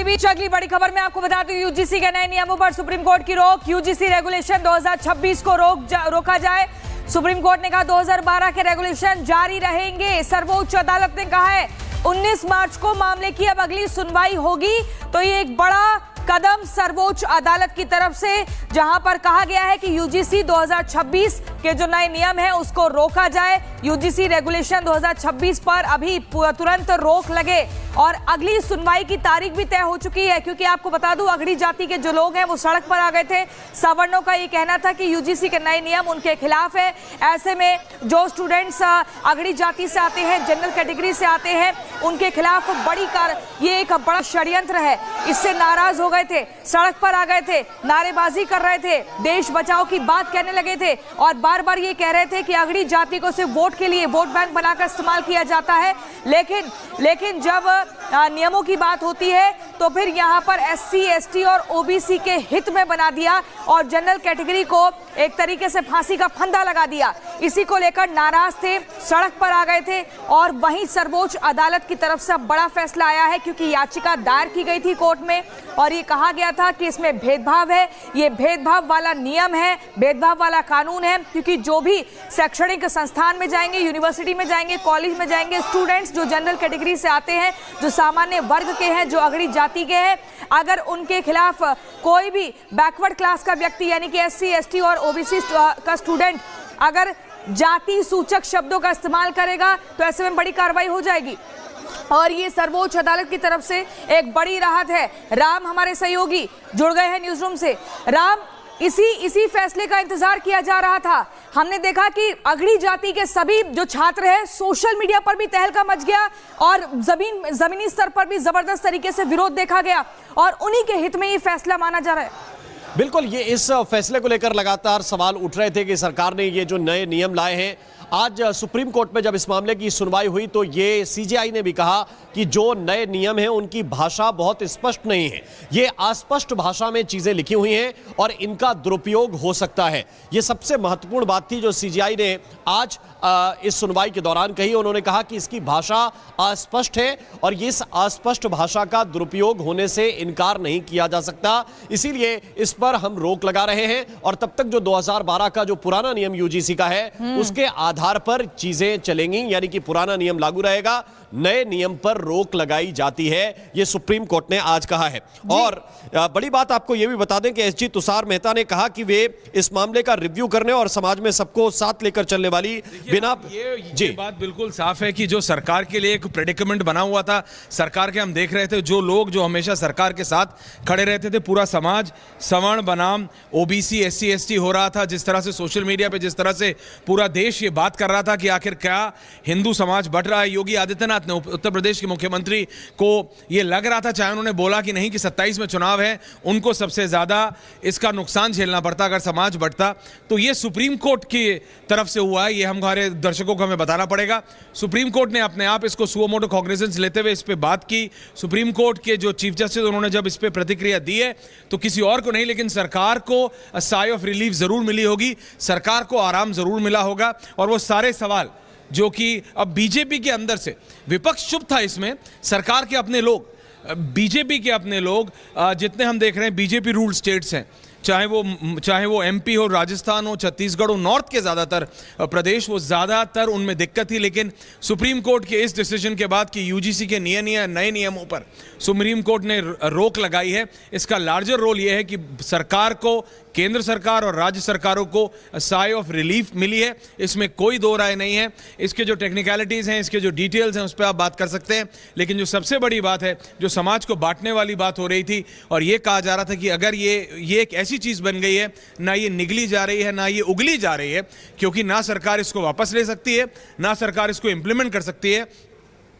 इसी बीच अगली बड़ी खबर में आपको बता दूं, यूजीसी के नए नियमों पर सुप्रीम कोर्ट की रोक। यूजीसी रेगुलेशन 2026 को रोका जाए। सुप्रीम कोर्ट ने कहा 2012 के रेगुलेशन जारी रहेंगे। सर्वोच्च अदालत ने कहा है 19 मार्च को मामले की अब अगली सुनवाई होगी। तो ये एक बड़ा कदम सर्वोच्च अदालत की तरफ से, जहां पर कहा गया है कि यूजीसी 2026 के जो नए नियम है उसको रोका जाए। यूजीसी रेगुलेशन 2026 पर अभी तुरंत रोक लगे और अगली सुनवाई की तारीख भी तय हो चुकी है। क्योंकि आपको बता दूं, अगड़ी जाति के जो लोग हैं वो सड़क पर आ गए थे। सवर्णों का ये कहना था कि यूजीसी के नए नियम उनके खिलाफ है। ऐसे में जो स्टूडेंट्स अगड़ी जाति से आते हैं, जनरल कैटेगरी से आते हैं, उनके खिलाफ ये एक बड़ा षड्यंत्र है। इससे नाराज हो गए थे, सड़क पर आ गए थे, नारेबाजी कर रहे थे, देश बचाओ की बात कहने लगे थे और बार बार ये कह रहे थे कि अगड़ी जाति को सिर्फ वोट के लिए वोट बैंक बनाकर इस्तेमाल किया जाता है। लेकिन जब नियमों की बात होती है तो फिर यहाँ पर एससी, एसटी और ओबीसी के हित में बना दिया और जनरल कैटेगरी को एक तरीके से फांसी का फंदा लगा दिया। इसी को लेकर नाराज थे, सड़क पर आ गए थे और वहीं सर्वोच्च अदालत की तरफ से बड़ा फैसला आया है। क्योंकि याचिका दायर की गई थी कोर्ट में और ये कहा गया था कि इसमें भेदभाव है, ये भेदभाव वाला नियम है, भेदभाव वाला कानून है। क्योंकि जो भी शैक्षणिक संस्थान में जाएंगे, यूनिवर्सिटी में जाएंगे, कॉलेज में जाएंगे, स्टूडेंट्स जो जनरल कैटेगरी से आते हैं, जो सामान्य वर्ग के हैं, जो अगड़ी जाति के हैं, अगर उनके खिलाफ कोई भी बैकवर्ड क्लास का व्यक्ति यानी कि एससी, एसटी और ओबीसी का स्टूडेंट अगर जाति सूचक शब्दों का इस्तेमाल करेगा तो ऐसे में बड़ी कार्रवाई हो जाएगी। और ये सर्वोच्च अदालत की तरफ से एक बड़ी राहत है। राम हमारे सहयोगी जुड़ गए हैं न्यूज़ रूम से। राम, इसी फैसले का इंतजार किया जा रहा था। हमने देखा कि अगड़ी जाति के सभी जो छात्र हैं, सोशल मीडिया पर भी तहलका मच गया और जमीनी स्तर पर भी जबरदस्त तरीके से विरोध देखा गया और उन्हीं के हित में ये फैसला माना जा रहा है। बिल्कुल, ये इस फैसले को लेकर लगातार सवाल उठ रहे थे कि सरकार ने ये जो नए नियम लाए हैं, आज सुप्रीम कोर्ट में जब इस मामले की सुनवाई हुई तो ये सीजेआई ने भी कहा कि जो नए नियम हैं उनकी भाषा बहुत स्पष्ट नहीं है, ये अस्पष्ट भाषा में चीजें लिखी हुई हैं और इनका दुरुपयोग हो सकता है। ये सबसे महत्वपूर्ण बात थी जो सीजेआई ने आज इस सुनवाई के दौरान कही। उन्होंने कहा कि इसकी भाषा अस्पष्ट है और इस अस्पष्ट भाषा का दुरुपयोग होने से इनकार नहीं किया जा सकता, इसीलिए इस पर हम रोक लगा रहे हैं और तब तक जो 2012 का जो पुराना नियम यूजीसी का है उसके आधार पर चीजें चलेंगी, यानी कि पुराना नियम लागू रहेगा, नए नियम पर रोक लगाई जाती है, ये सुप्रीम कोर्ट ने आज कहा है। और बड़ी बात आपको यह भी बता दें कि एसजी तुषार मेहता ने कहा कि वे इस मामले का रिव्यू करने और समाज में सबको साथ लेकर चलने वाली बिना ये बात बिल्कुल साफ है कि जो सरकार के लिए एक प्रेडिकमेंट बना हुआ था, सरकार के हम देख रहे थे जो लोग जो हमेशा सरकार के साथ खड़े रहते थे, पूरा समाज सवर्ण बनाम ओबीसी, एससी, एसटी हो रहा था। जिस तरह से सोशल मीडिया पे जिस तरह से पूरा देश ये बात कर रहा था कि आखिर क्या हिंदू समाज बढ़ रहा है। योगी आदित्यनाथ ने, उत्तर प्रदेश के मुख्यमंत्री को ये लग रहा था, चाहे उन्होंने बोला कि नहीं कि 27 में चुनाव है, उनको सबसे ज्यादा इसका नुकसान झेलना पड़ता अगर समाज बढ़ता। तो ये सुप्रीम कोर्ट की तरफ से हुआ है, ये हमारे दर्शकों को हमें बताना पड़ेगा। सुप्रीम कोर्ट ने अपने आप इसको सुओ मोटो कॉग्निजेंस लेते हुए इस पे बात की। सुप्रीम कोर्ट के जो चीफ जस्टिस उन्होंने जब इस पे प्रतिक्रिया दी है तो किसी और को नहीं लेकिन सरकार को साई ऑफ रिलीफ जरूर मिली होगी, सरकार को आराम जरूर मिला होगा। और वो सारे सवाल जो कि अब बीजेपी के अंदर से विपक्ष चुप था, इसमें सरकार के अपने लोग, बीजेपी के अपने लोग, जितने हम देख रहे हैं बीजेपी रूल्ड स्टेट्स हैं, चाहे वो एमपी हो, राजस्थान हो, छत्तीसगढ़ हो, नॉर्थ के ज़्यादातर प्रदेश, वो ज़्यादातर उनमें दिक्कत थी। लेकिन सुप्रीम कोर्ट के इस डिसीजन के बाद कि यूजीसी के नए नियमों पर सुप्रीम कोर्ट ने रोक लगाई है, इसका लार्जर रोल ये है कि सरकार को, केंद्र सरकार और राज्य सरकारों को साई ऑफ रिलीफ मिली है, इसमें कोई दो राय नहीं है। इसके जो टेक्निकलिटीज़ हैं, इसके जो डिटेल्स हैं, उस पर आप बात कर सकते हैं। लेकिन जो सबसे बड़ी बात है, जो समाज को बांटने वाली बात हो रही थी और ये कहा जा रहा था कि अगर ये एक ऐसी चीज़ बन गई है, ना ये निगली जा रही है ना ये उगली जा रही है, क्योंकि ना सरकार इसको वापस ले सकती है ना सरकार इसको इंप्लीमेंट कर सकती है।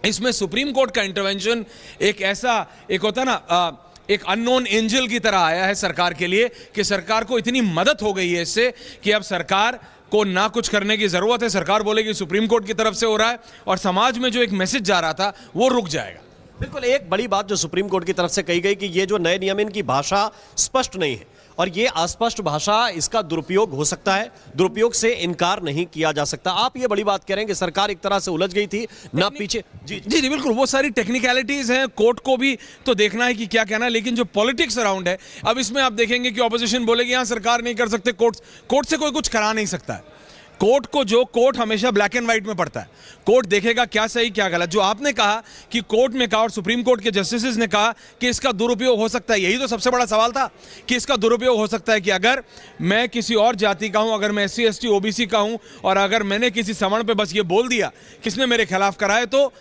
इसमें सुप्रीम कोर्ट का इंटरवेंशन एक होता ना, एक अननोन एंजल की तरह आया है सरकार के लिए कि सरकार को इतनी मदद हो गई है इससे कि अब सरकार को ना कुछ करने की जरूरत है। सरकार बोलेगी सुप्रीम कोर्ट की तरफ से हो रहा है और समाज में जो एक मैसेज जा रहा था वो रुक जाएगा। बिल्कुल, एक बड़ी बात जो सुप्रीम कोर्ट की तरफ से कही गई कि ये जो नए नियम, इनकी भाषा स्पष्ट नहीं है और ये अस्पष्ट भाषा, इसका दुरुपयोग हो सकता है, दुरुपयोग से इनकार नहीं किया जा सकता। आप ये बड़ी बात कह रहे हैं कि सरकार एक तरह से उलझ गई थी ना पीछे। जी जी जी बिल्कुल, वो सारी टेक्निकलिटीज हैं, कोर्ट को भी तो देखना है कि क्या कहना है, लेकिन जो पॉलिटिक्स अराउंड है, अब इसमें आप देखेंगे कि ऑपोजिशन बोलेगी यहां सरकार नहीं कर सकते, कोर्ट से कोई कुछ करा नहीं सकता है। कोर्ट हमेशा ब्लैक एंड व्हाइट में पड़ता है, कोर्ट देखेगा क्या सही क्या गलत। जो आपने कहा कि कोर्ट में कहा और सुप्रीम कोर्ट के जस्टिसेस ने कहा कि इसका दुरुपयोग हो सकता है, यही तो सबसे बड़ा सवाल था कि इसका दुरुपयोग हो सकता है कि अगर मैं किसी और जाति का हूं, अगर मैं SC ST OBC का हूं और अगर मैंने किसी सवर्ण पे बस ये बोल दिया किसने मेरे खिलाफ करा है, तो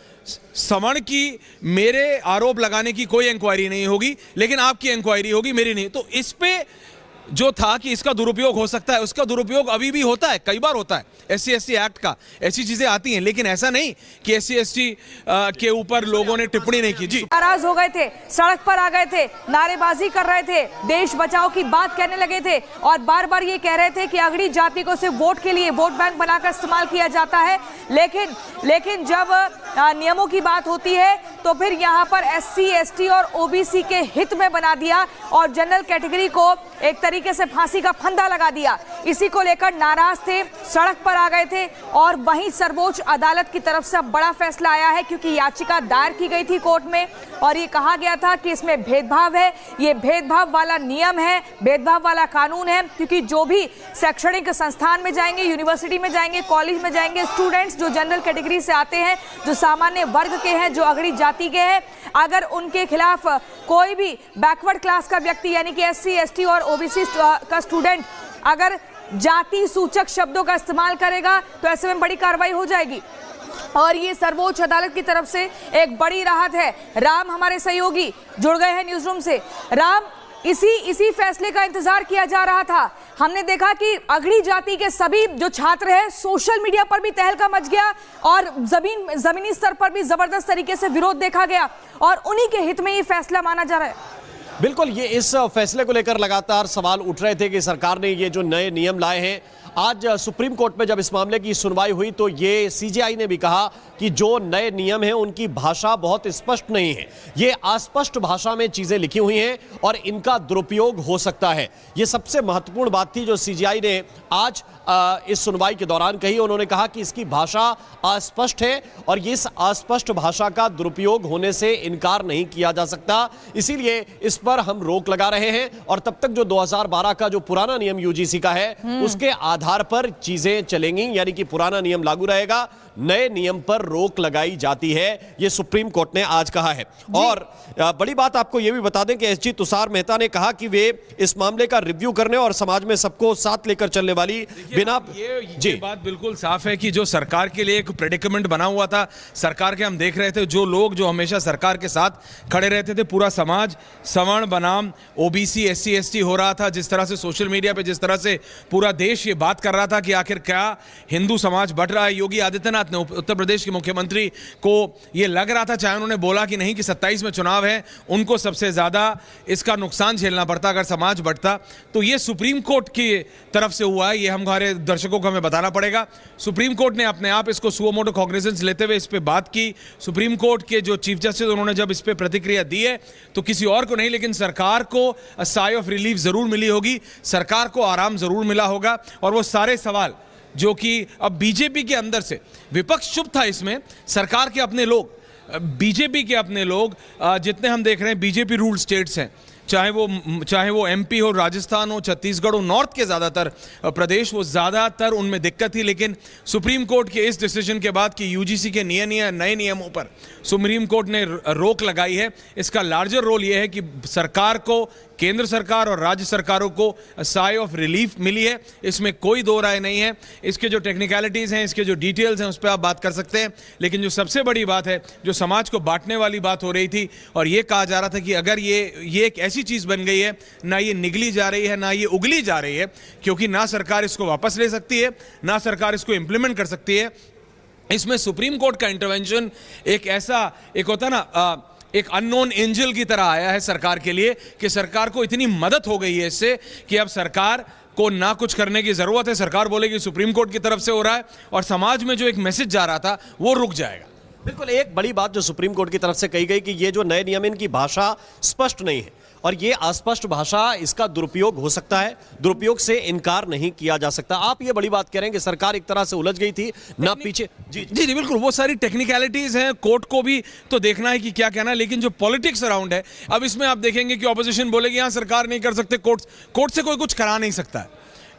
सवर्ण की मेरे आरोप लगाने की कोई इंक्वायरी नहीं होगी, लेकिन आपकी इंक्वायरी होगी, मेरी नहीं। तो इस पे जो था कि इसका दुरुपयोग हो सकता है, उसका दुरुपयोग अभी भी होता है, कई बार होता है। SC ST एक्ट का ऐसी चीजें आती हैं, लेकिन ऐसा नहीं कि SC ST के ऊपर लोगों ने टिप्पणी नहीं की। जी, नाराज हो गए थे, सड़क पर आ गए थे, नारेबाजी कर रहे थे, देश बचाओ की बात कहने लगे थे और बार बार ये कह रहे थे कि अगड़ी जाति को सिर्फ वोट के लिए वोट बैंक बनाकर इस्तेमाल किया जाता है। लेकिन जब नियमों की बात होती है तो फिर यहाँ पर SC ST और OBC के हित में बना दिया और जनरल कैटेगरी को एक तरीके से फांसी का फंदा लगा दिया। इसी को लेकर नाराज थे, सड़क पर आ गए थे और वहीं सर्वोच्च अदालत की तरफ से बड़ा फैसला आया है, क्योंकि याचिका दायर की गई थी कोर्ट में और ये कहा गया था कि इसमें भेदभाव है, ये भेदभाव वाला नियम है, भेदभाव वाला कानून है, क्योंकि जो भी शैक्षणिक संस्थान में जाएंगे, यूनिवर्सिटी में जाएंगे, कॉलेज में जाएंगे स्टूडेंट्स जो जनरल कैटेगरी से आते हैं, जो सामान्य वर्ग के हैं, जो अगड़ी जाति के हैं, अगर उनके खिलाफ कोई भी बैकवर्ड क्लास का व्यक्ति यानी कि SC ST और OBC का स्टूडेंट अगर जाति सूचक शब्दों का इस्तेमाल करेगा तो ऐसे में बड़ी कार्रवाई हो जाएगी। और ये सर्वोच्च अदालत की तरफ से एक बड़ी राहत है। राम हमारे सहयोगी जुड़ गए हैं न्यूज रूम से। राम, इसी फैसले का इंतजार किया जा रहा था। हमने देखा कि अगड़ी जाति के सभी जो छात्र हैं, सोशल मीडिया पर भी तहलका मच गया और जमीनी स्तर पर भी जबरदस्त तरीके से विरोध देखा गया और उन्हीं के हित में ये फैसला माना जा रहा है। बिल्कुल, ये इस फैसले को लेकर लगातार सवाल उठ रहे थे कि सरकार ने ये जो नए नियम लाए हैं, आज सुप्रीम कोर्ट में जब इस मामले की सुनवाई हुई तो ये CJI ने भी कहा कि जो नए नियम हैं उनकी भाषा बहुत स्पष्ट नहीं है, ये अस्पष्ट भाषा में चीजें लिखी हुई हैं और इनका दुरुपयोग हो सकता है। ये सबसे महत्वपूर्ण बात थी जो CJI ने आज इस सुनवाई के दौरान कही। उन्होंने कहा कि इसकी भाषा अस्पष्ट है और इस अस्पष्ट भाषा का दुरुपयोग होने से इनकार नहीं किया जा सकता, इसीलिए इस पर हम रोक लगा रहे हैं और तब तक जो 2012 का जो पुराना नियम UGC का है उसके आधार पर चीजें चलेंगी, यानी कि पुराना नियम लागू रहेगा, नए नियम पर रोक लगाई जाती है, ये सुप्रीम कोर्ट ने आज कहा है। और बड़ी बात आपको यह भी बता दें कि SG तुषार मेहता ने कहा कि वे इस मामले का रिव्यू करने और समाज में सबको साथ लेकर चलने वाली बिना ये बात बिल्कुल साफ है कि जो सरकार के लिए एक प्रेडिकमेंट बना हुआ था, सरकार के हम देख रहे थे, जो लोग जो हमेशा सरकार के साथ खड़े रहते थे, पूरा समाज सवर्ण बनाम OBC SC ST हो रहा था, जिस तरह से सोशल मीडिया पे जिस तरह से पूरा देश ये बात कर रहा था कि आखिर क्या हिंदू समाज बढ़ रहा है। योगी आदित्यनाथ ने, उत्तर प्रदेश के मुख्यमंत्री को ये लग रहा था, चाहे उन्होंने बोला कि नहीं कि 27 में चुनाव है, उनको सबसे ज्यादा इसका नुकसान झेलना पड़ता अगर समाज बढ़ता। तो ये सुप्रीम कोर्ट की तरफ से हुआ है, ये हमारे दर्शकों को हमें बताना पड़ेगा। सुप्रीम कोर्ट ने अपने आप इसको सुओ मोटो कॉग्निजेंस लेते हुए इस पे बात की। सुप्रीम कोर्ट के जो चीफ जस्टिस उन्होंने जब इस पे प्रतिक्रिया दी है तो किसी और को नहीं, लेकिन सरकार को साई ऑफ रिलीफ जरूर मिली होगी, सरकार को आराम जरूर मिला होगा और वो सारे सवाल जो कि अब बीजेपी के अंदर से विपक्ष चुप था, इसमें सरकार के अपने लोग, बीजेपी के अपने लोग, जितने हम देख रहे हैं बीजेपी रूल स्टेट्स हैं, चाहे वो MP हो, राजस्थान हो, छत्तीसगढ़ हो, नॉर्थ के ज़्यादातर प्रदेश, वो ज़्यादातर उनमें दिक्कत थी। लेकिन सुप्रीम कोर्ट के इस डिसीजन के बाद कि UGC के नए नियमों पर सुप्रीम कोर्ट ने रोक लगाई है, इसका लार्जर रोल ये है कि सरकार को, केंद्र सरकार और राज्य सरकारों को साई ऑफ रिलीफ मिली है, इसमें कोई दो राय नहीं है। इसके जो टेक्निकलिटीज़ हैं, इसके जो डिटेल्स हैं, उस पर आप बात कर सकते हैं, लेकिन जो सबसे बड़ी बात है, जो समाज को बांटने वाली बात हो रही थी और ये कहा जा रहा था कि अगर ये एक ऐसी चीज़ बन गई है, ना ये निगली जा रही है ना ये उगली जा रही है, क्योंकि ना सरकार इसको वापस ले सकती है ना सरकार इसको इम्प्लीमेंट कर सकती है। इसमें सुप्रीम कोर्ट का इंटरवेंशन एक होता है ना, एक अननोन एंजल की तरह आया है सरकार के लिए कि सरकार को इतनी मदद हो गई है इससे कि अब सरकार को ना कुछ करने की जरूरत है, सरकार बोलेगी सुप्रीम कोर्ट की तरफ से हो रहा है और समाज में जो एक मैसेज जा रहा था वो रुक जाएगा। बिल्कुल, एक बड़ी बात जो सुप्रीम कोर्ट की तरफ से कही गई कि ये जो नए नियम, इनकी भाषा स्पष्ट नहीं है और ये अस्पष्ट भाषा, इसका दुरुपयोग हो सकता है, दुरुपयोग से इनकार नहीं किया जा सकता। आप ये बड़ी बात कह रहे हैं कि सरकार एक तरह से उलझ गई थी ना पीछे। जी जी बिल्कुल, वो सारी टेक्निकलिटीज हैं, कोर्ट को भी तो देखना है कि क्या कहना है, लेकिन जो पॉलिटिक्स अराउंड है, अब इसमें आप देखेंगे कि ऑपोजिशन बोलेगी यहां सरकार नहीं कर सकते, कोर्ट से कोई कुछ करा नहीं सकता है।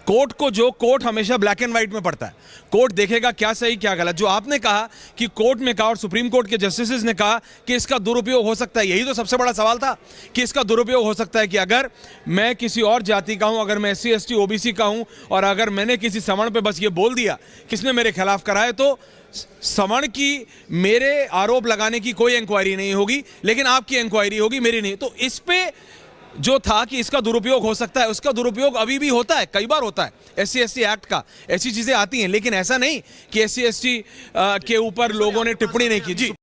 कोर्ट हमेशा ब्लैक एंड व्हाइट में पड़ता है, कोर्ट देखेगा क्या सही क्या गलत। जो आपने कहा कि कोर्ट में कहा और सुप्रीम कोर्ट के जस्टिसेस ने कहा कि इसका दुरुपयोग हो सकता है, यही तो सबसे बड़ा सवाल था कि इसका दुरुपयोग हो सकता है कि अगर मैं किसी और जाति का हूं, अगर मैं SC ST OBC का हूं और अगर मैंने किसी सवर्ण पे बस ये बोल दिया किसने मेरे खिलाफ करा है, तो सवर्ण की मेरे आरोप लगाने की कोई इंक्वायरी नहीं होगी, लेकिन आपकी इंक्वायरी होगी, मेरी नहीं। तो इस पे जो था कि इसका दुरुपयोग हो सकता है, उसका दुरुपयोग अभी भी होता है, कई बार होता है। SC ST एक्ट का ऐसी चीजें आती हैं, लेकिन ऐसा नहीं कि SC ST के ऊपर लोगों ने टिप्पणी नहीं की। जी